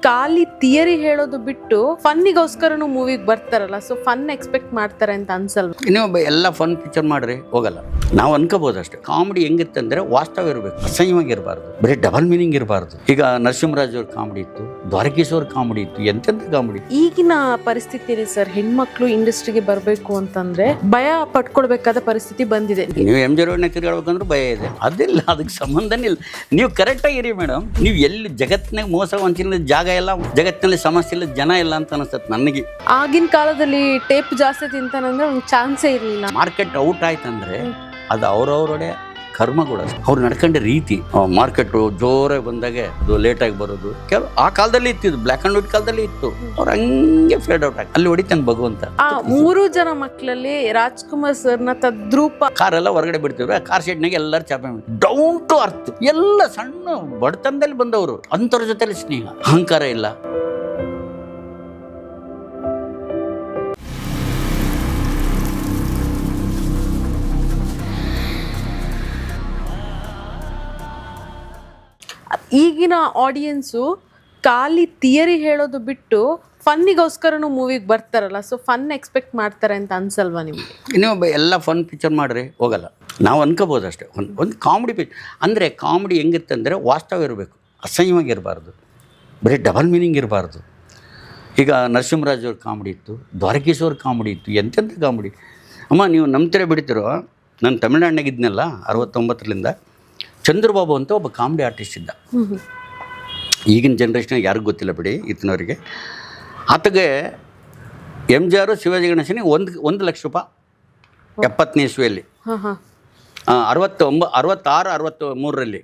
ಖಾಲಿ ಥಿಯರಿ ಹೇಳೋದು ಬಿಟ್ಟು ಫನ್ನಿಗೋಸ್ಕರನು ಮೂವಿಗೆ ಬರ್ತಾರಲ್ಲ, ಸೊ ಫನ್ ಎಕ್ಸ್ಪೆಕ್ಟ್ ಮಾಡ್ತಾರೆ ಅಂತ ಅನ್ಸಲ್ವ? ಇನ್ನೊಬ್ಬ ಎಲ್ಲ ಫನ್ ಪಿಕ್ಚರ್ ಮಾಡ್ರಿ ಹೋಗಲ್ಲ. ನಾವು ಅನ್ಕೋಬಹುದು ಅಷ್ಟೇ. ಕಾಮಿಡಿ ಹೆಂಗಿರುತ್ತೆ ಅಂದ್ರೆ ವಾಸ್ತವ ಇರಬೇಕು, ಅಸಹ್ಯವಾಗಿರಬಾರ್ದು, ಬರೀ ಡಬಲ್ ಮೀನಿಂಗ್ ಇರಬಾರ್ದು. ಈಗ ನರಸಿಂಹರಾಜ್ ಅವ್ರ ಕಾಮಿಡಿ ಇತ್ತು, ದ್ವಾರಕೀಶ್ ಅವ್ರ ಕಾಮಿಡಿ ಇತ್ತು, ಎಂತೆಂತ ಕಾಮಿಡಿ. ಈಗಿನ ಪರಿಸ್ಥಿತಿ ಸರ್, ಹೆಣ್ಮಕ್ಳು ಇಂಡಸ್ಟ್ರಿಗೆ ಬರಬೇಕು ಅಂತಂದ್ರೆ ಭಯ ಪಟ್ಕೊಳ್ಬೇಕಾದ ಪರಿಸ್ಥಿತಿ ಬಂದಿದೆ. ನೀವು ಎಂ ಜಿ ರೋಡ್ನ ತಿರುಗಾಡ್ಬೇಕಂದ್ರೆ ಭಯ ಇದೆ, ಅದಿಲ್ಲ, ಅದಕ್ಕೆ ಸಂಬಂಧನೇ ಇಲ್ಲ. ನೀವು ಕರೆಕ್ಟಾಗಿ ಇರಿ ಮೇಡಮ್. ನೀವು ಎಲ್ಲಿ ಜಗತ್ತಿನಾಗ ಮೋಸ ವಂಚನೆ ಜಾಗ ಇಲ್ಲ, ಜಗತ್ತಿನಲ್ಲಿ ಸಮಸ್ಯೆ ಇಲ್ಲ, ಜನ ಇಲ್ಲ ಅಂತ ಅನಿಸ್ತದೆ ನನಗೆ. ಆಗಿನ ಕಾಲದಲ್ಲಿ ಟೇಪ್ ಜಾಸ್ತಿ ತಿಂತಾನಂದ್ರೆ ಒಂದು ಚಾನ್ಸೇ ಇರಲಿಲ್ಲ. ಮಾರ್ಕೆಟ್ ಔಟ್ ಆಯ್ತಂದ್ರೆ ಅದು ಅವ್ರವ್ರೊಡೆ ಕರ್ಮಗಳು. ಅವ್ರು ನಡ್ಕೊಂಡ ರೀತಿ, ಮಾರ್ಕೆಟ್ ಜೋರಾಗಿ ಬಂದಾಗೆ ಅದು ಲೇಟಾಗಿ ಬರೋದು ಕೆಲವು ಆ ಕಾಲದಲ್ಲಿ ಇತ್ತು, ಬ್ಲ್ಯಾಕ್ ಅಂಡ್ ವೈಟ್ ಕಾಲದಲ್ಲಿ ಇತ್ತು. ಅವ್ರು ಹಂಗೆ ಫೇಡ್ ಔಟ್ ಆಗಿ ಅಲ್ಲಿ ಹೊಡಿತಾನೆ ಭಗವಂತ. ಆ 3 ಜನ ಮಕ್ಕಳಲ್ಲಿ ರಾಜ್ಕುಮಾರ್ ಸರ್ನ ತದ್ರೂಪ. ಕಾರೆಲ್ಲ ಹೊರಗಡೆ ಬಿಡ್ತಿದ್ರು, ಕಾರ್ ಶೆಡ್ನಾಗ ಎಲ್ಲರೂ ಚಾಪೆ ಡೌನ್ ಟು ಅರ್ತ್, ಎಲ್ಲ ಸಣ್ಣ ಬಡತನದಲ್ಲಿ ಬಂದವರು, ಅಂಥವ್ರ ಜೊತೆಲಿ ಸ್ನೇಹ, ಅಹಂಕಾರ ಇಲ್ಲ. ಈಗಿನ ಆಡಿಯನ್ಸು ಖಾಲಿ ಥಿಯರಿ ಹೇಳೋದು ಬಿಟ್ಟು ಫನ್ನಿಗೋಸ್ಕರನು ಮೂವಿಗೆ ಬರ್ತಾರಲ್ಲ, ಸೊ ಫನ್ ಎಕ್ಸ್ಪೆಕ್ಟ್ ಮಾಡ್ತಾರೆ ಅಂತ ಅನ್ಸಲ್ವಾ ನಿಮಗೆ? ಇನ್ನೊಬ್ಬ ಎಲ್ಲ ಫನ್ ಪಿಕ್ಚರ್ ಮಾಡ್ರಿ ಹೋಗಲ್ಲ. ನಾವು ಅನ್ಕೋಬೋದು ಅಷ್ಟೇ. ಒಂದು ಕಾಮಿಡಿ ಅಂದರೆ ಕಾಮಿಡಿ ಹೆಂಗಿರುತ್ತೆ ಅಂದರೆ ವಾಸ್ತವ ಇರಬೇಕು, ಅಸಹ್ಯವಾಗಿರಬಾರ್ದು, ಬರೀ ಡಬಲ್ ಮೀನಿಂಗ್ ಇರಬಾರ್ದು. ಈಗ ನರಸಿಂಹರಾಜ್ ಅವ್ರ ಕಾಮಿಡಿ ಇತ್ತು, ದ್ವಾರಕೀಶ್ ಅವ್ರ ಕಾಮಿಡಿ ಇತ್ತು, ಎಂತೆಂಥ ಕಾಮಿಡಿ. ಅಮ್ಮ ನೀವು ನಂಬ್ತಿರೋ ಬಿಡ್ತಿರೋ, ನಾನು ತಮಿಳ್ನಾಡಿನಾಗಿದ್ನಲ್ಲ 69ರಿಂದ. ಚಂದ್ರಬಾಬು ಅಂತ ಒಬ್ಬ ಕಾಮಿಡಿ ಆರ್ಟಿಸ್ಟ್ ಇದ್ದ. ಈಗಿನ ಜನ್ರೇಷನ್ ಯಾರಿಗೂ ಗೊತ್ತಿಲ್ಲ ಬಿಡಿ, ಇತ್ತಿನವರಿಗೆ. ಆತಗೆ ಎಂ ಜಿ ಆರ್ ಶಿವಾಜಿ ಗಣೇಶನಿಗೆ 1 ಲಕ್ಷ ರೂಪಾಯಿ 70ನೇ ಇಸ್ವಿಯಲ್ಲಿ, 66-63ರಲ್ಲಿ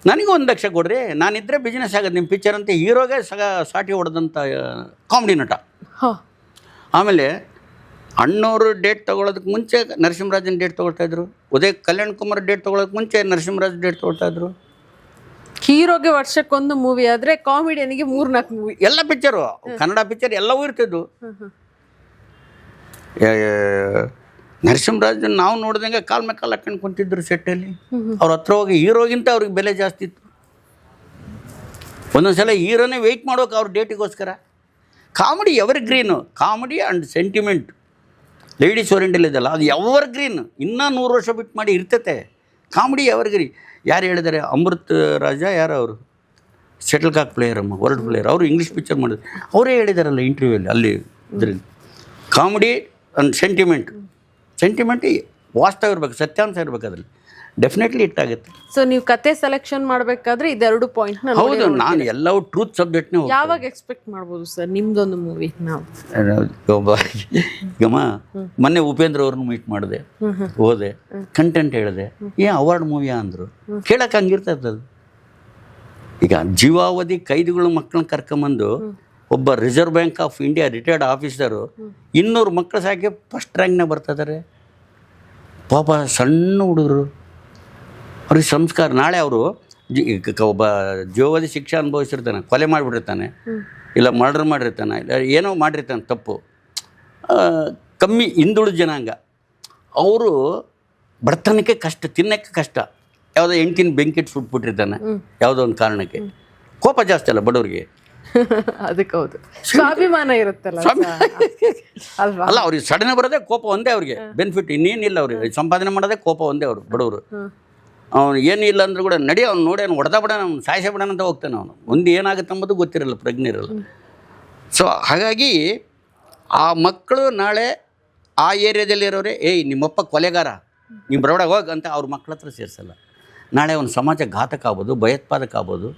ನನಗೆ 1 ಲಕ್ಷ ಕೊಡ್ರಿ, ನಾನಿದ್ರೆ ಬಿಸ್ನೆಸ್ ಆಗೋದು ನಿಮ್ಮ ಪಿಕ್ಚರ್ ಅಂತ ಹೀರೋಗೆ ಸಾಟಿ ಹೊಡೆದಂಥ ಕಾಮಿಡಿ ನಟ. ಆಮೇಲೆ ಅಣ್ಣವರು ಡೇಟ್ ತೊಗೊಳೋದಕ್ಕೆ ಮುಂಚೆ ನರಸಿಂಹರಾಜನ್ ಡೇಟ್ ತೊಗೊಳ್ತಾಯಿದ್ರು, ಉದಯ್ ಕಲ್ಯಾಣ್ ಕುಮಾರ್ ಡೇಟ್ ತೊಗೊಳೋದಕ್ಕೆ ಮುಂಚೆ ನರಸಿಂಹರಾಜ್ ಡೇಟ್ ತೊಗೊಳ್ತಾಯಿದ್ರು. ಹೀರೋಗೆ ವರ್ಷಕ್ಕೊಂದು ಮೂವಿ ಆದರೆ ಕಾಮಿಡಿಯನಿಗೆ 3-4 ಮೂವಿ. ಎಲ್ಲ ಪಿಕ್ಚರು, ಕನ್ನಡ ಪಿಕ್ಚರ್ ಎಲ್ಲವೂ ಇರ್ತಿದ್ವು. ನರಸಿಂಹರಾಜ್ ನಾವು ನೋಡಿದಂಗೆ ಕಾಲ್ ಮೇಲೆ ಕಾಲು ಹಾಕೊಂಡು ಕುಂತಿದ್ರು ಸೆಟ್ಟಲ್ಲಿ. ಅವ್ರ ಹತ್ರ ಹೋಗಿ ಹೀರೋಗಿಂತ ಅವ್ರಿಗೆ ಬೆಲೆ ಜಾಸ್ತಿ ಇತ್ತು. ಒಂದೊಂದು ಸಲ ಹೀರೋನೇ ವೆಯ್ಟ್ ಮಾಡೋಕೆ ಅವ್ರ ಡೇಟಿಗೋಸ್ಕರ. Comedy evergreen, comedy and sentiment, ladies oriental ಇದೆಲ್ಲ ಅದು ಎವರ್ ಗ್ರೀನ್, ಇನ್ನೂ 100 ವರ್ಷ ಬಿಟ್ಟು ಮಾಡಿ ಇರ್ತೈತೆ. Comedy evergreen. ಯಾರು ಹೇಳಿದ್ದಾರೆ? ಅಮೃತ್ ರಾಜ ಯಾರು ಅವರು, shuttle cock player, world player, ಅವರು ಇಂಗ್ಲೀಷ್ ಪಿಕ್ಚರ್ ಮಾಡಿದ್ರು, ಅವರೇ ಹೇಳಿದಾರಲ್ಲ ಇಂಟರ್ವ್ಯೂಲ್ಲಿ ಅಲ್ಲಿ ಇದರಲ್ಲಿ. ಕಾಮಿಡಿ ಆ್ಯಂಡ್ ಸೆಂಟಿಮೆಂಟ್ ವಾಸ್ತವ ಇರಬೇಕು, ಸತ್ಯಾಂಶ ಇರಬೇಕು, ಅದರಲ್ಲಿ ಡೆಫಿನೆಟ್ಲಿ ಇಟ್ಟಾಗುತ್ತೆ. ಸೊ ನೀವು ಕತೆ ಸೆಲೆಕ್ಷನ್ ಮಾಡಬೇಕಾದ್ರೆ ಇದೆರಡು ಪಾಯಿಂಟ್. ಹೌದು, ನಾನು ಎಲ್ಲವೂ ಟ್ರೂತ್ ಸಬ್ಜೆಕ್ಟ್ನೇ. ಯಾವಾಗ ಎಕ್ಸ್ಪೆಕ್ಟ್ ಮಾಡ್ಬೋದು ಸರ್ ನಿಮ್ದೊಂದು ಮೂವಿ? ನಾವು ಗಮ ಮೊನ್ನೆ ಉಪೇಂದ್ರ ಅವ್ರನ್ನ ಮೀಟ್ ಮಾಡಿದೆ, ಹೋದೆ, ಕಂಟೆಂಟ್ ಹೇಳಿದೆ, ಅವಾರ್ಡ್ ಮೂವಿಯಾ ಅಂದರು. ಕೇಳಕ್ಕೆ ಹಂಗಿರ್ತದೆ ಅದು. ಈಗ ಜೀವಾವಧಿ ಕೈದಿಗಳು ಮಕ್ಕಳನ್ನ ಕರ್ಕೊಂಬಂದು ಒಬ್ಬ reserve bank of India retired officer 200 ಮಕ್ಕಳು ಸಾಕಿ ಫಸ್ಟ್ ರ್ಯಾಂಕ್ನ ಬರ್ತಿದ್ದಾರೆ. ಪಾಪ ಸಣ್ಣ ಹುಡುಗರು, ಅವ್ರಿಗೆ ಸಂಸ್ಕಾರ. ನಾಳೆ ಅವರು ಒಬ್ಬ ಜೀವಾವಧಿ ಶಿಕ್ಷೆ ಅನುಭವಿಸಿರ್ತಾನೆ, ಕೊಲೆ ಮಾಡಿಬಿಟ್ಟಿರ್ತಾನೆ, ಇಲ್ಲ ಮರ್ಡರ್ ಮಾಡಿರ್ತಾನೆ, ಇಲ್ಲ ಏನೋ ಮಾಡಿರ್ತಾನೆ ತಪ್ಪು, ಕಮ್ಮಿ ಹಿಂದುಳಿದ ಜನಾಂಗ. ಅವರು ಬಡತನಕ್ಕೆ ಕಷ್ಟ, ತಿನ್ನೋಕ್ಕೆ ಕಷ್ಟ, ಯಾವುದೋ ಹೆಂಡ್ತಿನ ಬೆಂಕಿಟ್ಟು ಸುಟ್ಬಿಟ್ಟಿರ್ತಾನೆ ಯಾವುದೋ ಒಂದು ಕಾರಣಕ್ಕೆ. ಕೋಪ ಜಾಸ್ತಿ ಅಲ್ಲ ಬಡವ್ರಿಗೆ. ಅದಕ್ಕೆ ಹೌದು, ಸ್ವಾಭಿಮಾನ ಇರುತ್ತಲ್ಲ ಅಲ್ವಾ? ಅಲ್ಲ, ಅವ್ರಿಗೆ ಸಡನ್ ಬರೋದೇ ಕೋಪ ಒಂದೇ, ಅವ್ರಿಗೆ ಬೆನಿಫಿಟ್ ಇನ್ನೇನಿಲ್ಲ. ಅವ್ರಿಗೆ ಸಂಪಾದನೆ ಮಾಡೋದೇ ಕೋಪ ಒಂದೇ. ಅವರು ಬಡವರು, ಅವನು ಏನಿಲ್ಲ ಅಂದ್ರೂ ಕೂಡ ನಡಿ, ಅವ್ನು ನೋಡಿ ಅವ್ನು ಹೊಡೆದ ಬಿಡೋಣ, ಅವ್ನು ಸಾಯಿಸೇ ಬಿಡೋಣ ಅಂತ ಹೋಗ್ತಾನೆ. ಅವನು ಒಂದು ಏನಾಗುತ್ತೆ ಅಂಬೋದು ಗೊತ್ತಿರಲ್ಲ, ಪ್ರಜ್ಞೆ ಇರಲ್ಲ. ಸೊ ಹಾಗಾಗಿ ಆ ಮಕ್ಕಳು ನಾಳೆ ಆ ಏರಿಯಾದಲ್ಲಿರೋರೆ, ನಿಮ್ಮಪ್ಪ ಕೊಲೆಗಾರ, ನೀವು ಬರೋಡ ಹೋಗಿ ಅಂತ ಅವ್ರ ಮಕ್ಕಳ ಹತ್ರ ಸೇರಿಸಲ್ಲ. ನಾಳೆ ಅವನು ಸಮಾಜ ಘಾತಕ ಆಗ್ಬೋದು, ಭಯೋತ್ಪಾದಕ ಆಗ್ಬೋದು,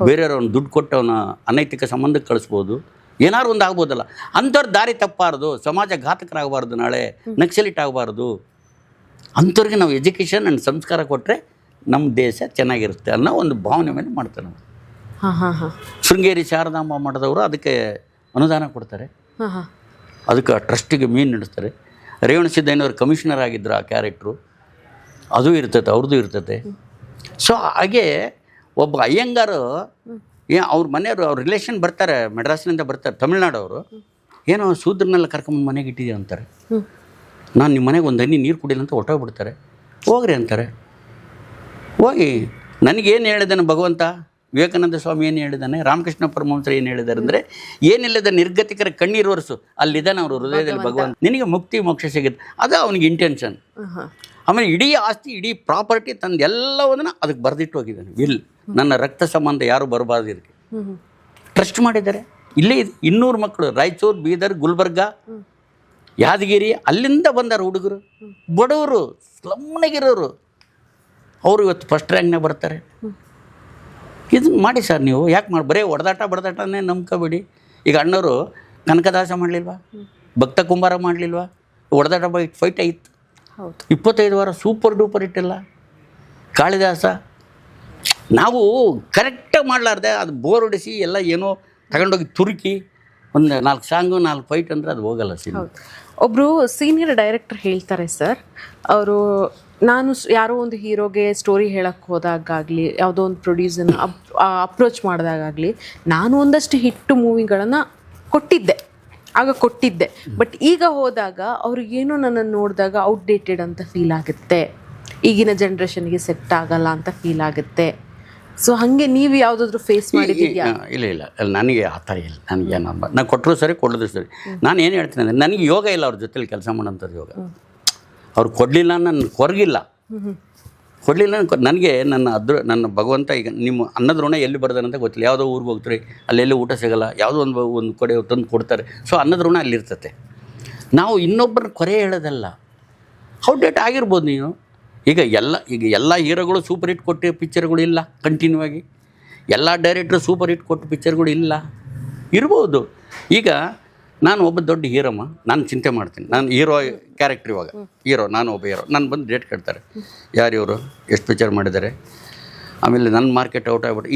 ಬೇರೆಯವ್ರು ಅವ್ನು ದುಡ್ಡು ಕೊಟ್ಟು ಅವನ ಅನೈತಿಕ ಸಂಬಂಧಕ್ಕೆ ಕಳಿಸ್ಬೋದು, ಏನಾದ್ರು ಒಂದು ಆಗ್ಬೋದಲ್ಲ. ಅಂಥವ್ರ ದಾರಿ ತಪ್ಪಬಾರ್ದು, ಸಮಾಜ ಘಾತಕರಾಗಬಾರ್ದು, ನಾಳೆ ನಕ್ಸಲಿಟ್ ಆಗಬಾರ್ದು. ಅಂಥವ್ರಿಗೆ ನಾವು ಎಜುಕೇಷನ್ ಆ್ಯಂಡ್ ಸಂಸ್ಕಾರ ಕೊಟ್ಟರೆ ನಮ್ಮ ದೇಶ ಚೆನ್ನಾಗಿರುತ್ತೆ ಅನ್ನೋ ಒಂದು ಭಾವನೆ ಮೇಲೆ ಮಾಡ್ತಾರೆ. ಶೃಂಗೇರಿ ಶಾರದಾಂಬ ಮಠದವರು ಅದಕ್ಕೆ ಅನುದಾನ ಕೊಡ್ತಾರೆ, ಅದಕ್ಕೆ ಟ್ರಸ್ಟಿಗೆ ಮೀನು ನಡೆಸ್ತಾರೆ. ರೇವಣ ಸಿದ್ದಯ್ಯನವ್ರು ಕಮಿಷನರ್ ಆಗಿದ್ದರು, ಆ ಕ್ಯಾರೆಕ್ಟ್ರು ಅದು ಇರ್ತೈತೆ, ಅವ್ರದ್ದು ಇರ್ತೈತೆ. ಸೊ ಹಾಗೆ ಒಬ್ಬ ಅಯ್ಯಂಗಾರು ಅವ್ರ ಮನೆಯವರು, ಅವ್ರ ರಿಲೇಷನ್ ಬರ್ತಾರೆ, ಮೆಡ್ರಾಸ್ನಿಂದ ಬರ್ತಾರೆ, ತಮಿಳ್ನಾಡವರು. ಏನೋ ಶೂದ್ರನ್ನೆಲ್ಲ ಕರ್ಕೊಂಬಂದು ಮನೆಗೆ ಇಟ್ಟಿದ್ದೀವಿ ಅಂತಾರೆ. ನಾನು ನಿಮ್ಮ ಮನೆಗೆ ಒಂದು ಹನಿ ನೀರು ಕುಡಿಲ್ಲ ಅಂತ ಹೊಟ್ಟೋಗ್ಬಿಡ್ತಾರೆ. ಹೋಗ್ರಿ ಅಂತಾರೆ. ಹೋಗಿ ನನಗೇನು ಹೇಳಿದ್ದಾನೆ ಭಗವಂತ, ವಿವೇಕಾನಂದ ಸ್ವಾಮಿ ಏನು ಹೇಳಿದ್ದಾನೆ, ರಾಮಕೃಷ್ಣ ಪರಮಹಂಸರು ಏನು ಹೇಳಿದ್ದಾರೆ ಅಂದರೆ, ಏನಿಲ್ಲದ ನಿರ್ಗತಿಕರ ಕಣ್ಣೀರು ಒರೆಸು, ಅಲ್ಲಿದ್ದಾನೆ ಅವ್ರ ಹೃದಯದಲ್ಲಿ ಭಗವಂತ, ನಿನಗೆ ಮುಕ್ತಿ ಮೋಕ್ಷ ಸಿಗುತ್ತೆ. ಅದು ಅವನಿಗೆ ಇಂಟೆನ್ಷನ್. ಆಮೇಲೆ ಇಡೀ ಆಸ್ತಿ, ಇಡೀ ಪ್ರಾಪರ್ಟಿ ತಂದು ಎಲ್ಲವನ್ನ ಅದಕ್ಕೆ ಬರೆದಿಟ್ಟು ಹೋಗಿದ್ದಾನೆ. ವಿಲ್, ನನ್ನ ರಕ್ತ ಸಂಬಂಧ ಯಾರು ಬರಬಾರ್ದು ಇದಕ್ಕೆ ಟ್ರಸ್ಟ್ ಮಾಡಿದ್ದಾರೆ. ಇಲ್ಲೇ ಇದೆ 200 ಮಕ್ಕಳು, ರಾಯಚೂರು, ಬೀದರ್, ಗುಲ್ಬರ್ಗ, ಯಾದಗಿರಿ, ಅಲ್ಲಿಂದ ಬಂದಾರ ಹುಡುಗರು, ಬಡವರು, ಸ್ಲಮ್ನಾಗಿರೋರು. ಅವರು ಇವತ್ತು ಫಸ್ಟ್ ರ್ಯಾಂಕ್ನಾಗ ಬರ್ತಾರೆ. ಇದನ್ನು ಮಾಡಿ ಸರ್ ನೀವು, ಯಾಕೆ ಮಾಡಿ ಬರೀ ಬಡದಾಟನೇ ನಂಬ್ಕೋಬೇಡಿ. ಈಗ ಅಣ್ಣವರು ಕನಕದಾಸ ಮಾಡಲಿಲ್ವಾ, ಭಕ್ತ ಕುಂಬಾರ ಮಾಡಲಿಲ್ವಾ, ಹೊಡೆದಾಟ ಫೈಟ್ ಆಯಿತು. 25 ವಾರ ಸೂಪರ್ ಡೂಪರ್ ಇಟ್ಟಿಲ್ಲ. ಕಾಳಿದಾಸ ನಾವು ಕರೆಕ್ಟಾಗಿ ಮಾಡಲಾರ್ದೆ ಅದು ಬೋರ್ ಹೊಡಿಸಿ ಎಲ್ಲ ಏನೋ ತಗೊಂಡೋಗಿ ತುರುಕಿ ಒಂದು 4 ಸಾಂಗು 4 ಫೈಟ್ ಅಂದರೆ ಅದು ಹೋಗಲ್ಲ ಸಿನಿಮಾ. ಒಬ್ಬರು ಸೀನಿಯರ್ ಡೈರೆಕ್ಟರ್ ಹೇಳ್ತಾರೆ ಸರ್, ಅವರು ನಾನು ಯಾರೋ ಒಂದು ಹೀರೋಗೆ ಸ್ಟೋರಿ ಹೇಳಕ್ಕೆ ಹೋದಾಗಲಿ, ಯಾವುದೋ ಒಂದು ಪ್ರೊಡ್ಯೂಸರ್ನ ಅಪ್ರೋಚ್ ಮಾಡಿದಾಗಲಿ, ನಾನು ಒಂದಷ್ಟು ಹಿಟ್ಟು ಮೂವಿಗಳನ್ನು ಕೊಟ್ಟಿದ್ದೆ. ಬಟ್ ಈಗ ಹೋದಾಗ ಅವ್ರಿಗೇನೋ ನನ್ನನ್ನು ನೋಡಿದಾಗ ಔಟ್ಡೇಟೆಡ್ ಅಂತ ಫೀಲ್ ಆಗುತ್ತೆ, ಈಗಿನ ಜನ್ರೇಷನ್ಗೆ ಸೆಟ್ ಆಗಲ್ಲ ಅಂತ ಫೀಲ್ ಆಗುತ್ತೆ. ಸೊ ಹಾಗೆ ನೀವು ಯಾವುದಾದ್ರೂ ಫೇಸ್ ಮಾಡಿದ್ದೀಯಾ? ಇಲ್ಲ ನನಗೆ ಆ ಥರ ಇಲ್ಲ. ನನಗೆ ನಾನು ಕೊಟ್ಟರು ಸರಿ, ಕೊಡೋದು ಸರಿ. ನಾನು ಏನು ಹೇಳ್ತೀನಿ ಅಂದರೆ, ನನಗೆ ಯೋಗ ಇಲ್ಲ ಅವ್ರ ಜೊತೆಲಿ ಕೆಲಸ ಮಾಡೋಂಥದ್ದು ಯೋಗ. ಅವ್ರು ಕೊಡಲಿಲ್ಲ, ನನ್ನ ಕೊರಗಿಲ್ಲ, ಕೊಡಲಿಲ್ಲ ನನಗೆ. ನನ್ನ ಭಗವಂತ ಈಗ ನಿಮ್ಮ ಅನ್ನದ ಋಣ ಎಲ್ಲಿ ಬರ್ದಾನಂತ ಗೊತ್ತಿಲ್ಲ. ಯಾವುದೋ ಊರಿಗೆ ಹೋಗ್ತಾರೆ, ಅಲ್ಲೆಲ್ಲಿ ಊಟ ಸಿಗೋಲ್ಲ, ಯಾವುದೋ ಒಂದು ಕಡೆ ತಂದು ಕೊಡ್ತಾರೆ. ಸೊ ಅನ್ನದ ಋಣ ಅಲ್ಲಿರ್ತತೆ. ನಾವು ಇನ್ನೊಬ್ಬರನ್ನ ಕೊರೆ ಹೇಳೋದಲ್ಲ. ಔಟ್ಡೇಟ್ ಆಗಿರ್ಬೋದು ನೀನು. ಈಗ ಎಲ್ಲ ಹೀರೋಗಳು ಸೂಪರ್ ಹಿಟ್ ಕೊಟ್ಟು ಪಿಕ್ಚರ್ಗಳು ಇಲ್ಲ ಕಂಟಿನ್ಯೂ ಆಗಿ. ಎಲ್ಲ ಡೈರೆಕ್ಟ್ರು ಸೂಪರ್ ಹಿಟ್ ಕೊಟ್ಟು ಪಿಕ್ಚರ್ಗಳು ಇಲ್ಲ, ಇರ್ಬೋದು. ಈಗ ನಾನು ಒಬ್ಬ ದೊಡ್ಡ ಹೀರೋಮ್ಮ, ನಾನು ಚಿಂತೆ ಮಾಡ್ತೀನಿ. ನಾನು ಹೀರೋ ಕ್ಯಾರೆಕ್ಟ್ರ್, ಇವಾಗ ನಾನು ಒಬ್ಬ ಹೀರೋ. ನಾನು ಬಂದು ಡೇಟ್ ಕೇಳ್ತಾರೆ, ಯಾರು ಇವರು, ಎಷ್ಟು ಪಿಕ್ಚರ್ ಮಾಡಿದ್ದಾರೆ, ಆಮೇಲೆ ನನ್ನ ಮಾರ್ಕೆಟ್ ಔಟ್ ಆಗಿಬಿಟ್ಟು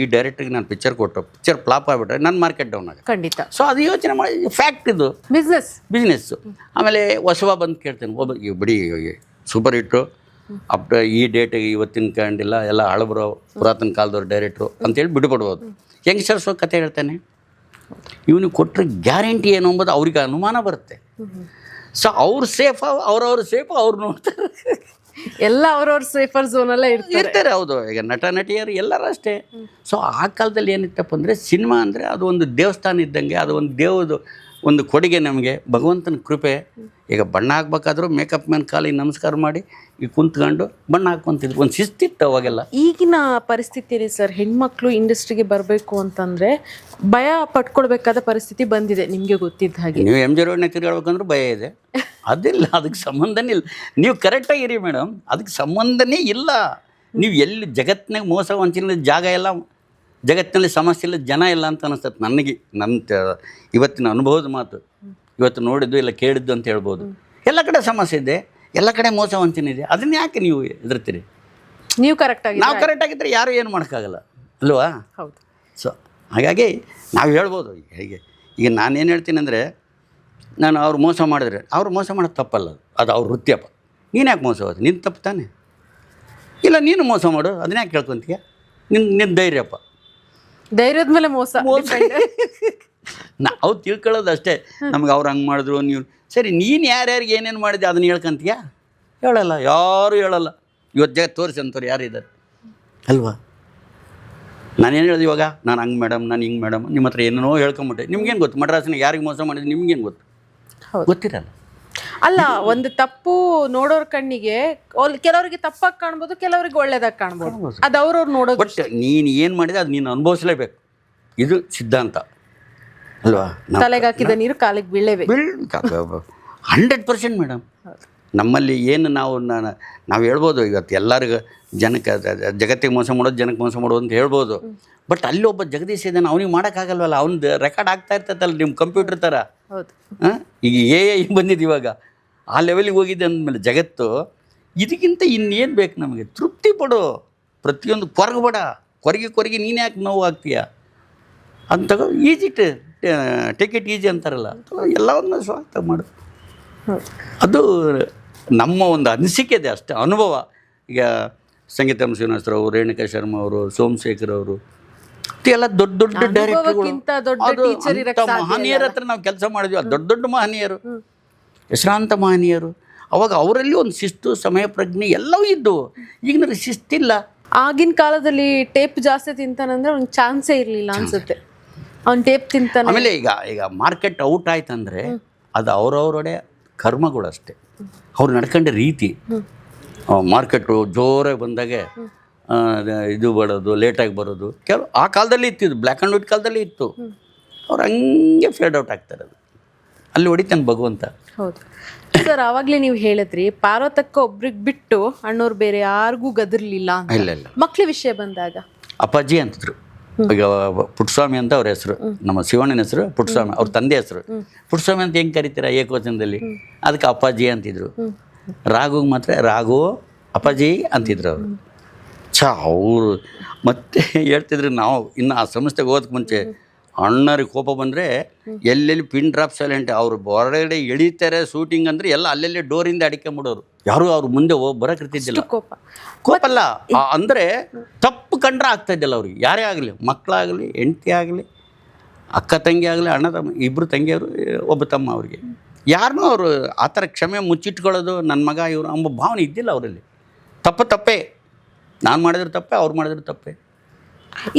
ಈ ಡೈರೆಕ್ಟ್ರಿಗೆ ನಾನು ಪಿಕ್ಚರ್ ಪಿಕ್ಚರ್ ಫ್ಲಾಪ್ ಆಗಿಬಿಟ್ರೆ ನನ್ನ ಮಾರ್ಕೆಟ್ ಡೌನ್ ಆಗುತ್ತೆ. ಖಂಡಿತ. ಸೊ ಅದು ಯೋಚನೆ ಮಾಡಿ, ಫ್ಯಾಕ್ಟ್ ಇದು, ಬಿಸ್ನೆಸ್ಸು. ಆಮೇಲೆ ಹೊಸವ ಬಂದು ಕೇಳ್ತೇನೆ, ಒಬ್ಬ ಬಿಡಿ ಸೂಪರ್ ಹಿಟ್ಟು ಈ ಡೇಟಿಗೆ ಇವತ್ತಿನ ಕಂಡಿಲ್ಲ, ಎಲ್ಲ ಹಳಬರೋ ಪುರಾತನ ಕಾಲದವ್ರು ಡೈರೆಕ್ಟ್ರು ಅಂತೇಳಿ ಬಿಡುಬಿಡ್ಬೋದು. ಯಂಗ್ಸ್ಟರ್ಸ್ ಕತೆ ಹೇಳ್ತಾನೆ, ಇವನಿಗೆ ಕೊಟ್ಟರೆ ಗ್ಯಾರಂಟಿ ಏನು ಅಂಬೋದು ಅವ್ರಿಗೆ ಅನುಮಾನ ಬರುತ್ತೆ. ಸೊ ಅವ್ರು ಸೇಫ್, ಅವ್ರವ್ರು ಸೇಫ್, ಅವ್ರು ನೋಡ್ತಾರೆ. ಎಲ್ಲ ಅವ್ರವ್ರ ಸೇಫರ್ ಝೋನಲ್ಲೇ ಇರ್ತಾರೆ. ಹೌದು, ಈಗ ನಟ ನಟಿಯರು ಎಲ್ಲರೂ ಅಷ್ಟೇ. ಸೊ ಆ ಕಾಲದಲ್ಲಿ ಏನಿತ್ತಪ್ಪ ಅಂದರೆ, ಸಿನಿಮಾ ಅಂದರೆ ಅದು ಒಂದು ದೇವಸ್ಥಾನ ಇದ್ದಂಗೆ, ಅದು ಒಂದು ದೇವದ ಒಂದು ಕೊಡುಗೆ ನಮಗೆ, ಭಗವಂತನ ಕೃಪೆ. ಈಗ ಬಣ್ಣ ಹಾಕ್ಬೇಕಾದ್ರೂ ಮೇಕಪ್ ಮ್ಯಾನ್ ಕಾಲಿಗೆ ನಮಸ್ಕಾರ ಮಾಡಿ ಈಗ ಕುಂತ್ಕೊಂಡು ಬಣ್ಣ ಹಾಕ್ಕೊಂತಿದ್ರು. ಒಂದು ಶಿಸ್ತಿತ್ತು ಅವಾಗೆಲ್ಲ. ಈಗಿನ ಪರಿಸ್ಥಿತಿ ಸರ್, ಹೆಣ್ಮಕ್ಳು ಇಂಡಸ್ಟ್ರಿಗೆ ಬರಬೇಕು ಅಂತಂದರೆ ಭಯ ಪಟ್ಕೊಳ್ಬೇಕಾದ ಪರಿಸ್ಥಿತಿ ಬಂದಿದೆ, ನಿಮಗೆ ಗೊತ್ತಿದ್ದ ಹಾಗೆ. ನೀವು MG ರೋಡ್ನ ತಿರುಗಾಡ್ಬೇಕಂದ್ರೂ ಭಯ ಇದೆ. ಅದಿಲ್ಲ, ಅದಕ್ಕೆ ಸಂಬಂಧನೇ ಇಲ್ಲ. ನೀವು ಕರೆಕ್ಟಾಗಿರಿ ಮೇಡಮ್, ಅದಕ್ಕೆ ಸಂಬಂಧನೇ ಇಲ್ಲ. ನೀವು ಎಲ್ಲಿ ಜಗತ್ತಿನಾಗ ಮೋಸ ವಂಚನೆ ಜಾಗ ಎಲ್ಲ, ಜಗತ್ತಿನಲ್ಲಿ ಸಮಸ್ಯೆ ಇಲ್ಲ, ಜನ ಇಲ್ಲ ಅಂತ ಅನಿಸ್ತದೆ ನನಗೆ. ಇವತ್ತಿನ ಅನುಭವದ ಮಾತು, ಇವತ್ತು ನೋಡಿದ್ದು ಇಲ್ಲ ಕೇಳಿದ್ದು ಅಂತ ಹೇಳ್ಬೋದು. ಎಲ್ಲ ಕಡೆ ಸಮಸ್ಯೆ ಇದೆ, ಎಲ್ಲ ಕಡೆ ಮೋಸ ವಂಚನೆ ಇದೆ. ಅದನ್ನ ಯಾಕೆ ನೀವು ಎದುರ್ತೀರಿ? ನೀವು ನಾವು ಕರೆಕ್ಟಾಗಿದ್ದರೆ ಯಾರು ಏನು ಮಾಡೋಕ್ಕಾಗಲ್ಲ ಅಲ್ವಾ? ಹೌದು. ಸೊ ಹಾಗಾಗಿ ನಾವು ಹೇಳ್ಬೋದು. ಹೇಗೆ ಈಗ ನಾನೇನು ಹೇಳ್ತೀನಿ ಅಂದರೆ, ನಾನು ಅವ್ರು ಮೋಸ ಮಾಡಿದ್ರೆ, ಅವ್ರು ಮೋಸ ಮಾಡೋದು ತಪ್ಪಲ್ಲ, ಅದು ಅವ್ರ ವೃತ್ತಿಯಪ್ಪ. ನೀನು ಯಾಕೆ ಮೋಸ ಹೋದ? ನಿನ್ನ ತಪ್ಪು ತಾನೆ? ಇಲ್ಲ ನೀನು ಮೋಸ ಮಾಡು, ಅದನ್ನ ಯಾಕೆ ಕೇಳ್ಕೊತೀಯ? ನಿನ್ನ ಧೈರ್ಯಪ್ಪ, ಧೈರ್ಯದ ಮೇಲೆ ಮೋಸ. ನಾವು ತಿಳ್ಕೊಳ್ಳೋದು ಅಷ್ಟೇ. ನಮ್ಗೆ ಅವ್ರು ಹಂಗೆ ಮಾಡಿದ್ರು, ನೀವು ಸರಿ, ನೀನು ಯಾರ್ಯಾರಿಗೆ ಏನೇನು ಮಾಡಿದೆ ಅದನ್ನು ಹೇಳ್ಕೊಂತೀಯ? ಹೇಳಲ್ಲ, ಯಾರು ಹೇಳಲ್ಲ. ಇವತ್ತು ಜಗತ್ತು ತೋರಿಸಿ ಅಂಥವ್ರು ಯಾರಿದ್ದಾರೆ ಅಲ್ವಾ? ನಾನೇನು ಹೇಳಿದೆ ಇವಾಗ, ನಾನು ಹಂಗೆ ಮೇಡಮ್, ನಾನು ಹಿಂಗೆ ಮೇಡಮ್, ನಿಮ್ಮ ಹತ್ರ ಏನೇನೋ ಹೇಳ್ಕೊಂಬಿಟ್ಟೆ. ನಿಮ್ಗೇನು ಗೊತ್ತು ಮಡ್ರಾಸಿನಾಗ ಯಾರಿಗೆ ಮೋಸ ಮಾಡಿದ್ರೆ? ನಿಮ್ಗೇನು ಗೊತ್ತು? ಗೊತ್ತಿರಲ್ಲ. ಅಲ್ಲ, ಒಂದು ತಪ್ಪು ನೋಡೋರ ಕಣ್ಣಿಗೆ ಕೆಲವರಿಗೆ ತಪ್ಪಾಗಿ ಕಾಣ್ಬೋದು, ಕೆಲವರಿಗೆ ಒಳ್ಳೇದಾಗಿ ಕಾಣ್ಬೋದು. ಅದು ಅವ್ರವ್ರು ನೋಡೋದು. ಬಟ್ ನೀನು ಏನು ಮಾಡಿದೆ ಅದು ನೀನು ಅನುಭವಿಸಲೇಬೇಕು. ಇದು ಸಿದ್ಧಾಂತ ಅಲ್ವಾ? ತಲೆಗೆ ಹಾಕಿದ ನೀರು ಕಾಲಿಗೆ ಬೀಳಲೇಬೇಕು. 100% ಮೇಡಮ್. ನಮ್ಮಲ್ಲಿ ಏನು ನಾವು ಹೇಳ್ಬೋದು, ಇವತ್ತು ಎಲ್ಲರಿಗೂ ಜನಕ್ಕೆ ಜಗತ್ತಿಗೆ ಮೋಸ ಮಾಡೋದು, ಜನಕ್ಕೆ ಮೋಸ ಮಾಡೋದು ಅಂತ ಹೇಳ್ಬೋದು. ಬಟ್ ಅಲ್ಲಿ ಒಬ್ಬ ಜಗದೀಶ್ ಇದ್ದಾನೆ, ಅವ್ನಿಗೆ ಮಾಡೋಕ್ಕಾಗಲ್ವಲ್ಲ. ಅವ್ನದ್ದು ರೆಕಾರ್ಡ್ ಆಗ್ತಾ ಇರ್ತೈತಲ್ಲ ನಿಮ್ಮ ಕಂಪ್ಯೂಟರ್ ಥರ. ಈಗ AI ಬಂದಿದ್ದು ಇವಾಗ, ಆ ಲೆವೆಲಿಗೆ ಹೋಗಿದೆ ಅಂದಮೇಲೆ ಜಗತ್ತು, ಇದಕ್ಕಿಂತ ಇನ್ನೇನು ಬೇಕು ನಮಗೆ? ತೃಪ್ತಿ ಪಡು, ಪ್ರತಿಯೊಂದು ಕೊರಗಬೇಡ. ಕೊರಗಿ ನೀನು ಯಾಕೆ ನೋವು ಆಗ್ತೀಯ ಅಂತ. ಈಜಿ ಟೇಕ್ ಇಟ್ ಈಜಿ ಅಂತಾರಲ್ಲ, ಎಲ್ಲವನ್ನ ಸ್ವಾಗತ ಮಾಡು. ಅದು ನಮ್ಮ ಒಂದು ಅನಿಸಿಕೆ ಇದೆ ಅಷ್ಟೇ, ಅನುಭವ. ಈಗ ಸಂಗೀತಂ ಶ್ರೀನಿವಾಸರಾವ್, ರೇಣುಕಾ ಶರ್ಮಾ ಅವರು, ಸೋಮಶೇಖರ್ ಅವರು, ಎಲ್ಲ ದೊಡ್ಡ ದೊಡ್ಡ ಡೈರೆಕ್ಟರ್ಗಳು, ಮಹನೀಯರ ಹತ್ರ ನಾವು ಕೆಲಸ ಮಾಡಿದ್ವಿ. ದೊಡ್ಡ ಮಹನೀಯರು, ಹೆಸರಾಂತ ಮಹನೀಯರು. ಅವಾಗ ಅವರಲ್ಲಿ ಒಂದು ಶಿಸ್ತು, ಸಮಯ ಪ್ರಜ್ಞೆ ಎಲ್ಲವೂ ಇದ್ದವು. ಈಗಿನ ಶಿಸ್ತಿಲ್ಲ. ಆಗಿನ ಕಾಲದಲ್ಲಿ ಟೇಪ್ ಜಾಸ್ತಿ ತಿಂತಾನಂದ್ರೆ ಅವ್ನಿಗೆ ಚಾನ್ಸೇ ಇರಲಿಲ್ಲ ಅನ್ಸುತ್ತೆ. ಅವ್ನು ಟೇಪ್ ತಿಂತಾನೆ. ಆಮೇಲೆ ಈಗ ಮಾರ್ಕೆಟ್ ಔಟ್ ಆಯ್ತಂದ್ರೆ ಅದು ಅವ್ರವ್ರಡೆ ಕರ್ಮಗಳು ಅಷ್ಟೇ, ಅವ್ರು ನಡ್ಕೊಂಡ ರೀತಿ. ಮಾರ್ಕೆಟು ಜೋರಾಗಿ ಬಂದಾಗೆ ಇದು ಬರೋದು, ಲೇಟಾಗಿ ಬರೋದು, ಕೆಲವು ಆ ಕಾಲದಲ್ಲಿ ಇತ್ತಿದ್ದು, ಬ್ಲ್ಯಾಕ್ ಆ್ಯಂಡ್ ವೈಟ್ ಕಾಲದಲ್ಲಿ ಇತ್ತು. ಅವ್ರು ಹಂಗೆ ಫೇಡ್ ಔಟ್ ಆಗ್ತಾರೆ, ಅದು ಅಲ್ಲಿ ಹೊಡಿತಾನೆ ಭಗವಂತ. ಹೌದು ಸರ್, ಆವಾಗಲೇ ನೀವು ಹೇಳಿದ್ರಿ ಪಾರ್ವತಕ್ಕ ಒಬ್ರಿಗೆ ಬಿಟ್ಟು ಅಣ್ಣವ್ರು ಬೇರೆ ಯಾರಿಗೂ ಗದರ್ಲಿಲ್ಲ ಅಂತ. ಇಲ್ಲ ಇಲ್ಲ, ಮಕ್ಳ ವಿಷಯ ಬಂದಾಗ ಅಪ್ಪಾಜಿ ಅಂತಿದ್ರು. ಈಗ ಪುಟ್ಟಸ್ವಾಮಿ ಅಂತ ಅವ್ರ ಹೆಸರು, ನಮ್ಮ ಶಿವಣ್ಣನ ಹೆಸರು ಪುಟ್ಟಸ್ವಾಮಿ, ಅವ್ರ ತಂದೆ ಹೆಸರು ಪುಟ್ಟಸ್ವಾಮಿ ಅಂತ ಹೆಂಗೆ ಕರಿತೀರ ಏಕವಚನದಲ್ಲಿ, ಅದಕ್ಕೆ ಅಪ್ಪಾಜಿ ಅಂತಿದ್ರು. ರಾಘುಗೆ ಮಾತ್ರ ರಾಘು ಅಪ್ಪಾಜಿ ಅಂತಿದ್ರು ಅವರು. ಅವರು ಮತ್ತೆ ಹೇಳ್ತಿದ್ರು, ನಾವು ಇನ್ನು ಆ ಸಂಸ್ಥೆಗೆ ಹೋಗೋದಕ್ಕೆ ಮುಂಚೆ ಅಣ್ಣರಿಗೆ ಕೋಪ ಬಂದರೆ ಎಲ್ಲೆಲ್ಲಿ ಪಿನ್ ಡ್ರಾಪ್ ಸೈಲೆಂಟ್, ಅವ್ರು ಹೊರಗಡೆ ಎಳಿತಾರೆ ಶೂಟಿಂಗ್ ಅಂದರೆ ಎಲ್ಲ ಅಲ್ಲೆಲ್ಲಿ ಡೋರಿಂದ ಅಡಿಕೊಂಬಿಡೋರು, ಯಾರು ಅವ್ರ ಮುಂದೆ ಬರೋಕ್ಕಿರ್ತಿದ್ದಿಲ್ಲ. ಕೋಪ ಅಲ್ಲ ಅಂದರೆ ತಪ್ಪು ಕಂಡ್ರೆ ಆಗ್ತಾ ಇದ್ದಿಲ್ಲ ಅವ್ರಿಗೆ, ಯಾರೇ ಆಗಲಿ, ಮಕ್ಕಳಾಗಲಿ, ಹೆಂಡತಿ ಆಗಲಿ, ಅಕ್ಕ ತಂಗಿ ಆಗಲಿ, ಅಣ್ಣ ತಮ್ಮ ಇಬ್ಬರು ತಂಗಿಯವರು, ಒಬ್ಬ ತಮ್ಮ, ಅವ್ರಿಗೆ ಯಾರನ್ನೂ ಅವರು ಆ ಥರ ಕ್ಷಮೆ ಮುಚ್ಚಿಟ್ಕೊಳ್ಳೋದು, ನನ್ನ ಮಗ ಇವರು ಎಂಬ ಭಾವನೆ ಇದ್ದಿಲ್ಲ ಅವರಲ್ಲಿ. ತಪ್ಪೇ, ನಾನು ಮಾಡಿದ್ರೆ ತಪ್ಪೇ, ಅವ್ರು ಮಾಡಿದ್ರೆ ತಪ್ಪೇ.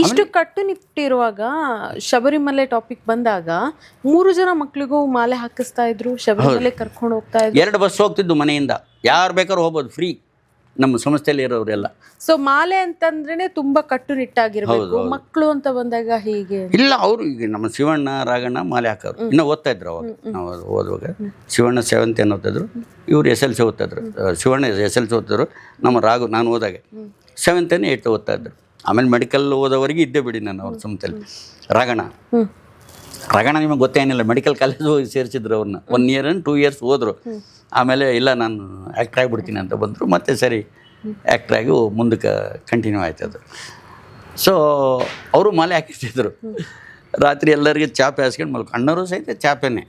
ಇಷ್ಟು ಕಟ್ಟುನಿಟ್ಟಿರುವಾಗ ಶಬರಿಮಲೆ ಟಾಪಿಕ್ ಬಂದಾಗ 3 ಜನ ಮಕ್ಳಿಗೂ ಮಾಲೆ ಹಾಕಿಸ್ತಾ ಇದ್ರು, ಶಬರಿಮಲೆ ಕರ್ಕೊಂಡು ಹೋಗ್ತಾ ಇದ್ರು. 2 ಬಸ್ ಹೋಗ್ತಿದ್ದು ಮನೆಯಿಂದ, ಯಾರು ಬೇಕಾದ್ರೂ ಹೋಗ್ಬೋದು, ಫ್ರೀ, ನಮ್ಮ ಸಂಸ್ಥೆಯಲ್ಲಿ ಇರೋರೆಲ್ಲ. ಸೊ ಮಾಲೆ ಅಂತಂದ್ರೆ ತುಂಬಾ ಕಟ್ಟುನಿಟ್ಟಾಗಿರ್ಬೇಕು, ಮಕ್ಕಳು ಅಂತ ಬಂದಾಗ ಹೀಗೆ ಇಲ್ಲ. ಅವರು ಈಗ ನಮ್ಮ ಶಿವಣ್ಣ ರಾಘಣ್ಣ ಮಾಲೆ ಹಾಕೋರು, ಇನ್ನೂ ಓದ್ತಾ ಇದ್ರು ಅವಾಗ, ನಾವು ಓದುವಾಗ. ಶಿವಣ್ಣ 7th ಏನು ಓದ್ತಿದ್ರು, ಇವರು SLC ಓದ್ತಾಯಿದ್ರು. ಶಿವಣ್ಣ SLC ಓದ್ತಿದ್ರು, ನಮ್ಮ ನಾನು ಹೋದಾಗ 7th 8th ಓದ್ತಾ ಇದ್ರು. ಆಮೇಲೆ ಮೆಡಿಕಲ್ ಓದೋವರೆಗೆ ಇದ್ದೇ ಬಿಡಿ ನಾನು ಅವ್ರ ಸಂಸ್ಥೆಯಲ್ಲಿ. ರಾಘಣ್ಣ ನಿಮಗೆ ಗೊತ್ತೇನಿಲ್ಲ, ಮೆಡಿಕಲ್ ಕಾಲೇಜ್ ಹೋಗಿ ಸೇರಿಸಿದ್ರು ಅವ್ರನ್ನ. 1 year 2 years ಹೋದರು. ಆಮೇಲೆ ಇಲ್ಲ ನಾನು ಆ್ಯಕ್ಟ್ರ್ ಆಗಿಬಿಡ್ತೀನಿ ಅಂತ ಬಂದರು. ಮತ್ತೆ ಸರಿ ಆ್ಯಕ್ಟ್ರಾಗಿ ಮುಂದಕ್ಕೆ ಕಂಟಿನ್ಯೂ ಆಯ್ತು ಅದು. ಸೊ ಅವರು ಮಾಲೆ ಹಾಕಿಸ್ತಿದ್ರು. ರಾತ್ರಿ ಎಲ್ಲರಿಗೆ ಚಾಪೆ ಹಾಸ್ಕೊಂಡು ಮಲ್ಕೊ, ಅಣ್ಣವರು ಸಹಿತ ಚಾಪೆನೇ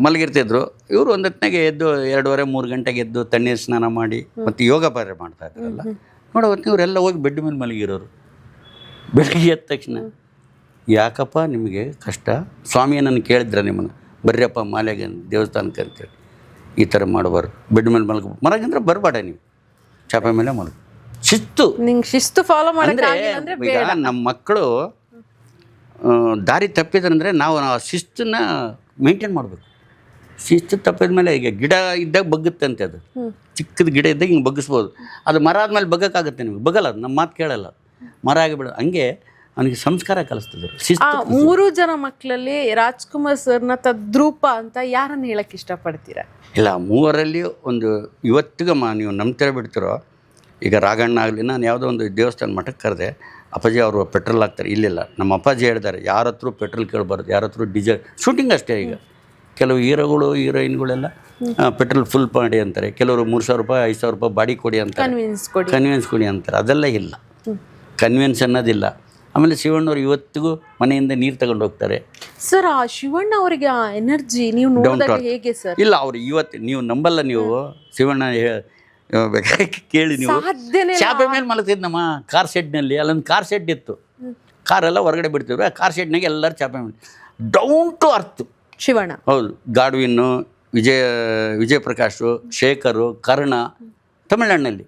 ಮಲಗಿರ್ತಿದ್ರು. ಇವರು ಒಂದೊತ್ತಿನಾಗೆ ಎದ್ದು 2:30-3 ಗಂಟೆಗೆ ಎದ್ದು ತಣ್ಣೀರು ಸ್ನಾನ ಮಾಡಿ ಮತ್ತು ಯೋಗ ಪಾರ್ಯ ಮಾಡ್ತಾ ಇದ್ರಲ್ಲ, ನೋಡೋ ಹೊತ್ತಿನ ಇವರೆಲ್ಲ ಹೋಗಿ ಬೆಡ್ ಮೇಲೆ ಮಲಗಿರೋರು. ಬೆಳಗ್ಗೆ ಎದ್ದ ತಕ್ಷಣ ಯಾಕಪ್ಪ ನಿಮಗೆ ಕಷ್ಟ, ಸ್ವಾಮಿಯನ್ನು ಕೇಳಿದ್ರ ನಿಮ್ಮನ್ನು, ಬರ್ರಿಯಪ್ಪ ಮಾಲೆಗೆ ದೇವಸ್ಥಾನಕ್ಕೆ ಅಂತೇಳಿ, ಈ ಥರ ಮಾಡಬಾರ್ದು, ಬೆಡ್ ಮೇಲೆ ಮಲಗಂದ್ರೆ ಬರಬೇಡ, ನೀವು ಚಾಪೆ ಮೇಲೆ ಮಲಗು. ಶಿಸ್ತು ಫಾಲೋ ಅಂದರೆ ಈಗ ನಮ್ಮ ಮಕ್ಕಳು ದಾರಿ ತಪ್ಪಿದ್ರಂದರೆ ನಾವು ಆ ಶಿಸ್ತನ್ನು ಮೇಂಟೈನ್ ಮಾಡಬೇಕು. ಶಿಸ್ತು ತಪ್ಪಿದ ಮೇಲೆ ಈಗ ಗಿಡ ಇದ್ದಾಗ ಬಗ್ಗುತ್ತಂತೆ, ಅದು ಚಿಕ್ಕದ ಗಿಡ ಇದ್ದಾಗ ಹಿಂಗೆ ಬಗ್ಗಿಸ್ಬೋದು. ಅದು ಮರ ಆದಮೇಲೆ ಬಗ್ಗಕ್ಕಾಗುತ್ತೆ, ನಿಮಗೆ ಬಗ್ಗಲ್ಲ, ಅದು ನಮ್ಮ ಮಾತು ಕೇಳಲ್ಲ, ಮರ ಆಗಿಬಿಡೋದು. ಹಂಗೆ ಅವನಿಗೆ ಸಂಸ್ಕಾರ ಕಲಿಸ್ತದೆ. 3 ಜನ ಮಕ್ಕಳಲ್ಲಿ ರಾಜ್ಕುಮಾರ್ ಸರ್ನ ತದ್ರೂಪ ಅಂತ ಯಾರನ್ನು ಹೇಳಕ್ಕೆ ಇಷ್ಟಪಡ್ತೀರಾ? ಇಲ್ಲ, 3ರಲ್ಲಿ ಒಂದು ಇವತ್ತಿಗೆ ನೀವು ನಂಬ್ತಿರ ಬಿಡ್ತಿರೋ. ಈಗ ರಾಘಣ್ಣ ಆಗಲಿ, ನಾನು ಯಾವುದೋ ಒಂದು ದೇವಸ್ಥಾನ ಮಠಕ್ಕೆ ಕರೆದೆ, ಅಪ್ಪಾಜಿ ಅವರು ಪೆಟ್ರೋಲ್ ಹಾಕ್ತಾರೆ. ಇಲ್ಲಿಲ್ಲ, ನಮ್ಮ ಅಪ್ಪಾಜಿ ಹೇಳ್ತಾರೆ ಯಾರ ಹತ್ರ ಪೆಟ್ರೋಲ್ ಕೇಳಬಾರ್ದು, ಯಾರ ಹತ್ರ ಡೀಸೆಲ್. ಶೂಟಿಂಗ್ ಅಷ್ಟೇ. ಈಗ ಕೆಲವು ಹೀರೋಗಳು ಹೀರೋಯಿನ್ಗಳೆಲ್ಲ ಪೆಟ್ರೋಲ್ ಫುಲ್ ಮಾಡಿ ಅಂತಾರೆ, ಕೆಲವರು 3,000 ರೂಪಾಯಿ 5,000 ರೂಪಾಯಿ ಬಾಡಿ ಕೊಡಿ ಅಂತಾರೆ, ಕನ್ವಿನ್ಸ್ ಕೊಡಿ ಅಂತಾರೆ. ಅದೆಲ್ಲ ಇಲ್ಲ, ಕನ್ವಿನ್ಸ್ ಅನ್ನೋದಿಲ್ಲ. ಆಮೇಲೆ ಶಿವಣ್ಣವ್ರು ಇವತ್ತಿಗೂ ಮನೆಯಿಂದ ನೀರು ತಗೊಂಡು ಹೋಗ್ತಾರೆ. ಸರ್, ಆ ಶಿವಣ್ಣ ಅವರಿಗೆ ಆ ಎನರ್ಜಿ ನೀವು ನೋಡಿದಾಗ ಹೇಗೆ ಸರ್? ಇಲ್ಲ, ಅವ್ರು ಇವತ್ತು ನೀವು ನಂಬಲ್ಲ, ನೀವು ಶಿವಣ್ಣ ಕೇಳಿ, ನೀವು ಚಾಪೆ ಮೇಲೆ ಮಲಗ್ತಿದ್ನಮ್ಮ ಕಾರ್ ಶೆಡ್ನಲ್ಲಿ. ಅಲ್ಲೊಂದು ಕಾರ್ ಶೆಡ್ ಇತ್ತು, ಕಾರೆಲ್ಲ ಹೊರಗಡೆ ಬಿಡ್ತಿದ್ರು. ಆ ಕಾರ್ ಶೆಡ್ನಾಗೆ ಎಲ್ಲರೂ ಚಾಪೆ ಮೇಲೆ ಡೌನ್ ಟು ಅರ್ತ್ ಶಿವಣ್ಣ. ಹೌದು, ಗಾಡ್ವಿನ್ನು, ವಿಜಯ ಪ್ರಕಾಶು, ಶೇಖರು, ಕರ್ಣ, ತಮಿಳ್ನಾಡಿನಲ್ಲಿ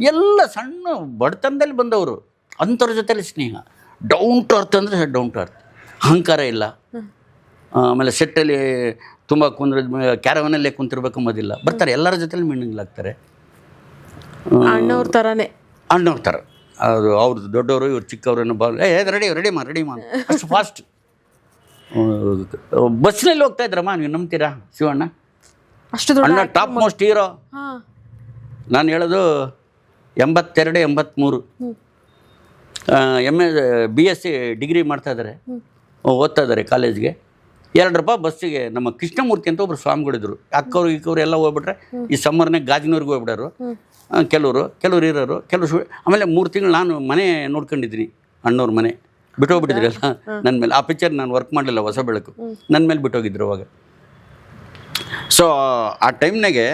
ಎಲ್ಲ ಸಣ್ಣ ಬಡತನದಲ್ಲಿ ಬಂದವರು, ಅಂಥವ್ರ ಜೊತೆಲಿ ಸ್ನೇಹ. ಡೌನ್ ಟು ಅರ್ತ್ ಅಂದರೆ ಡೌನ್ ಟು ಅರ್ತ್, ಅಹಂಕಾರ ಇಲ್ಲ. ಆಮೇಲೆ ಸೆಟ್ಟಲ್ಲಿ ತುಂಬ ಕ್ಯಾರವನಲ್ಲೇ ಕುಂತಿರ್ಬೇಕಂಬೋದಿಲ್ಲ, ಬರ್ತಾರೆ ಎಲ್ಲರ ಜೊತೆಲಿ ಮಿಂಗ್ಲಾಗ್ತಾರೆ. ಅಣ್ಣವ್ರ ಥರನೇ, ಅಣ್ಣವ್ರ ಥರ. ಅದು ಅವ್ರದ್ದು ದೊಡ್ಡವರು, ಇವ್ರು ಚಿಕ್ಕವ್ರನ್ನು ರೆಡಿ ಮಾ ಅಷ್ಟು ಫಾಸ್ಟ್. ಬಸ್ನಲ್ಲಿ ಹೋಗ್ತಾ ಇದ್ರಮ್ಮ, ನೀವು ನಂಬ್ತೀರಾ? ಶಿವಣ್ಣ ಅಷ್ಟು ಅಣ್ಣ ಟಾಪ್ ಮೋಸ್ಟ್ ಹೀರೋ. ನಾನು ಹೇಳೋದು 82-83 BSc ಡಿಗ್ರಿ ಮಾಡ್ತಾಯಿದ್ದಾರೆ, ಓದ್ತಾ ಇದ್ದಾರೆ ಕಾಲೇಜ್ಗೆ. 2 ರೂಪಾಯಿ ಬಸ್ಸಿಗೆ. ನಮ್ಮ ಕೃಷ್ಣಮೂರ್ತಿ ಅಂತ ಒಬ್ಬರು ಸ್ವಾಮಿಗಳಿದ್ರು, ಅಕ್ಕವ್ರು ಇಕ್ಕವ್ರು ಎಲ್ಲ ಹೋಗ್ಬಿಟ್ರೆ ಈ ಸಮ್ಮರ್ನಾಗ ಗಾಜಿನವ್ರಿಗೆ ಹೋಗ್ಬಿಡೋರು. ಕೆಲವರು ಇರೋರು, ಕೆಲವರು. ಆಮೇಲೆ 3 ತಿಂಗಳು ನಾನು ಮನೆ ನೋಡ್ಕೊಂಡಿದ್ದೀನಿ, ಅಣ್ಣವ್ರ ಮನೆ ಬಿಟ್ಟೋಗ್ಬಿಟ್ಟಿದ್ರಲ್ಲ ನನ್ನ ಮೇಲೆ. ಆ ಪಿಕ್ಚರ್ ನಾನು ವರ್ಕ್ ಮಾಡಲಿಲ್ಲ, ಹೊಸ ಬೆಳಕು, ನನ್ನ ಮೇಲೆ ಬಿಟ್ಟೋಗಿದ್ರು ಅವಾಗ. ಸೊ ಆ ಟೈಮ್ನಾಗೆ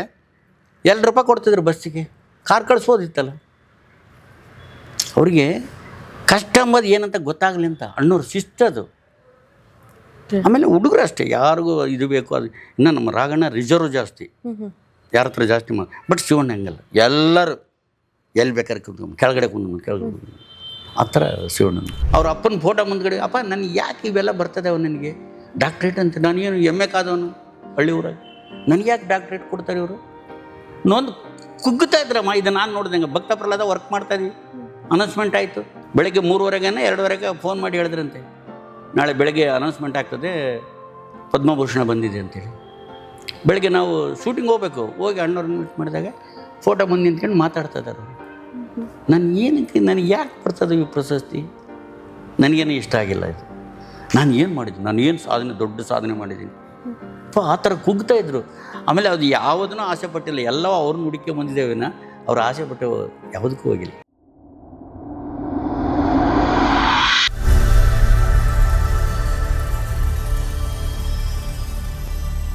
2 ರೂಪಾಯಿ ಕೊಡ್ತಿದ್ರು ಬಸ್ಸಿಗೆ, ಕಾರ್ ಕಳಿಸ್ಬೋದಿತ್ತಲ್ಲ. ಅವ್ರಿಗೆ ಕಷ್ಟ ಅಂಬೋದು ಏನಂತ ಗೊತ್ತಾಗಲಿ ಅಂತ ಅಣ್ಣವ್ರು ಶಿಸ್ತದು. ಆಮೇಲೆ ಹುಡುಗರು ಅಷ್ಟೇ, ಯಾರಿಗೂ ಇದು ಬೇಕು ಅದು. ಇನ್ನು ನಮ್ಮ ರಾಘಣ್ಣ ರಿಸರ್ವ್ ಜಾಸ್ತಿ, ಯಾರ ಹತ್ರ ಜಾಸ್ತಿ ಬಟ್ ಶಿವಣ್ಣ ಹಂಗಲ್ಲ, ಎಲ್ಲರೂ ಎಲ್ಲಿ ಬೇಕಾದ್ರೆ ಕುಂತ್ಕೊಂಡು ಕೆಳಗಡೆ ಕೆಳಗಡೆ ಆ ಥರ ಶಿವಣ್ಣನ. ಅವ್ರ ಅಪ್ಪನ ಫೋಟೋ ಮುಂದ್ಗಡೆ, ಅಪ್ಪ ನನಗೆ ಯಾಕೆ ಇವೆಲ್ಲ ಬರ್ತದೆ ಅವ ನನಗೆ ಡಾಕ್ಟ್ರೇಟ್ ಅಂತ, ನಾನು ಏನು ಎಮ್ಮೆ ಕಾದವನು ಹಳ್ಳಿ ಊರಾಗ, ನನಗೆ ಯಾಕೆ ಡಾಕ್ಟ್ರೇಟ್ ಕೊಡ್ತಾರೆ ಇವರು ನೊಂದು ಕುಗ್ಗುತ್ತಾ ಇದ್ರಮ್ಮ. ಇದು ನಾನು ನೋಡ್ದಂಗೆ ಭಕ್ತ ಪ್ರಹ್ಲಾದ ವರ್ಕ್ ಮಾಡ್ತಾಯಿದ್ವಿ, ಅನೌನ್ಸ್ಮೆಂಟ್ ಆಯಿತು ಬೆಳಗ್ಗೆ 3:30 2:00 ಫೋನ್ ಮಾಡಿ ಹೇಳಿದ್ರಂತೆ, ನಾಳೆ ಬೆಳಗ್ಗೆ ಅನೌನ್ಸ್ಮೆಂಟ್ ಆಗ್ತದೆ, ಪದ್ಮಭೂಷಣ ಬಂದಿದೆ ಅಂತೇಳಿ. ಬೆಳಗ್ಗೆ ನಾವು ಶೂಟಿಂಗ್ ಹೋಗ್ಬೇಕು, ಹೋಗಿ ಅಣ್ಣವ್ರನ್ನ ಮೀಟ್ ಮಾಡಿದಾಗ ಫೋಟೋ ಬಂದು ನಿಂತ್ಕೊಂಡು ಮಾತಾಡ್ತಾ ಇದ್ದಾರೆ. ನನಗೆ ಯಾಕೆ ಬರ್ತದೆ ಈ ಪ್ರಶಸ್ತಿ, ನನಗೇನು ಇಷ್ಟ ಆಗಿಲ್ಲ ಇದು, ನಾನು ಏನು ಮಾಡಿದ್ದೀನಿ, ನಾನು ಏನು ದೊಡ್ಡ ಸಾಧನೆ ಮಾಡಿದ್ದೀನಿ ಆ ಥರ ಕುಗ್ತಾ ಇದ್ರು. ಆಮೇಲೆ ಅದು ಯಾವುದನ್ನೂ ಆಸೆ ಪಟ್ಟಿಲ್ಲ, ಎಲ್ಲವೂ ಅವ್ರನ್ನ ಹುಡುಕಿ ಬಂದಿದ್ದೇವಿನ ಅವ್ರು ಆಸೆ ಪಟ್ಟು ಯಾವುದಕ್ಕೂ ಹೋಗಿಲ್ಲ.